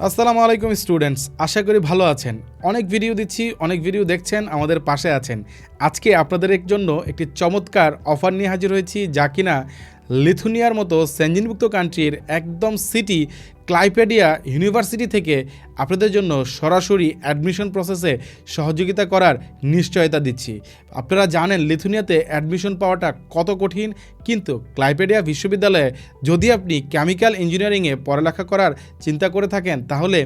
আসসালামু আলাইকুম স্টুডেন্টস, আশা করি ভালো আছেন। অনেক ভিডিও দিচ্ছি, অনেক ভিডিও দেখছেন, আমাদের পাশে আছেন। আজকে আপনাদের জন্য একটি চমৎকার অফার নিয়ে হাজির হয়েছি, যা কিনা লিথুনিয়ার মতো সেঞ্জিনভুক্ত কান্ট্রির একদম সিটি ক্লাইপেডিয়া ইউনিভার্সিটি থেকে আপনাদের জন্য সরাসরি অ্যাডমিশন প্রসেসে সহযোগিতা করার নিশ্চয়তা দিচ্ছি। আপনারা জানেন লিথুনিয়াতে অ্যাডমিশন পাওয়াটা কত কঠিন, কিন্তু ক্লাইপেডিয়া বিশ্ববিদ্যালয়ে যদি আপনি কেমিক্যাল ইঞ্জিনিয়ারিংয়ে পড়ালেখা করার চিন্তা করে থাকেন, তাহলে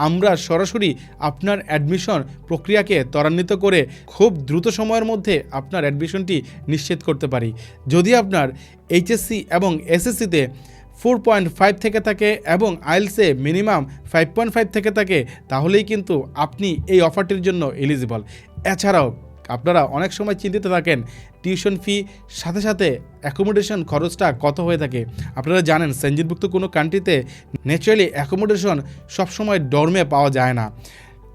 আমরা সরাসরি আপনার অ্যাডমিশন প্রক্রিয়াকে ত্বরান্বিত করে খুব দ্রুত সময়ের মধ্যে আপনার অ্যাডমিশনটি নিশ্চিত করতে পারি। যদি আপনার এইচএসসি এবং এসএসসিতে 4.5 থেকে থাকে এবং আইএলসে মিনিমাম 5.5 থেকে থাকে, তাহলেই কিন্তু আপনি এই অফারটির জন্য এলিজিবল। এছাড়াও আপনারা অনেক সময় চিন্তিত থাকেন টিউশন ফি সাথে সাথে অ্যাকোমোডেশন খরচটা কত হয়ে থাকে। আপনারা জানেন সেঞ্জিনভুক্ত কোনো কান্ট্রিতে ন্যাচারালি অ্যাকোমোডেশন সবসময় ডর্মে পাওয়া যায় না।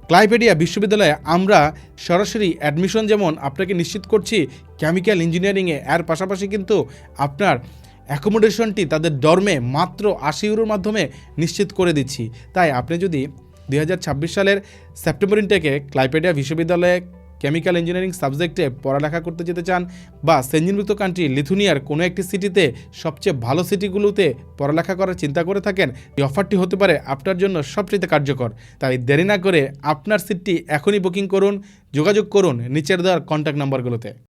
ক্লাইপেডিয়া বিশ্ববিদ্যালয়ে আমরা সরাসরি অ্যাডমিশন যেমন আপনাকে নিশ্চিত করছি কেমিক্যাল ইঞ্জিনিয়ারিংয়ে, এর পাশাপাশি কিন্তু আপনার অ্যাকোমোডেশনটি তাদের ডর্মে মাত্র 80 ইউরোর মাধ্যমে নিশ্চিত করে দিচ্ছি। তাই আপনি যদি 2026 সালের সেপ্টেম্বর ইনটেকে ক্লাইপেডিয়া বিশ্ববিদ্যালয়ে কেমিক্যাল ইঞ্জিনিয়ারিং সাবজেক্টে পড়ালেখা করতে যেতে চান, বা সেঞ্জিনভুক্ত কান্ট্রি লিথুনিয়ার কোনো একটি সিটিতে সবচেয়ে ভালো সিটিগুলোতে পড়ালেখা করার চিন্তা করে থাকেন, এই অফারটি হতে পারে আপনার জন্য সবচেয়ে কার্যকর। তাই দেরি না করে আপনার সিটটি এখনই বুকিং করুন, যোগাযোগ করুন নিচের দেওয়ার কন্ট্যাক্ট নাম্বারগুলোতে।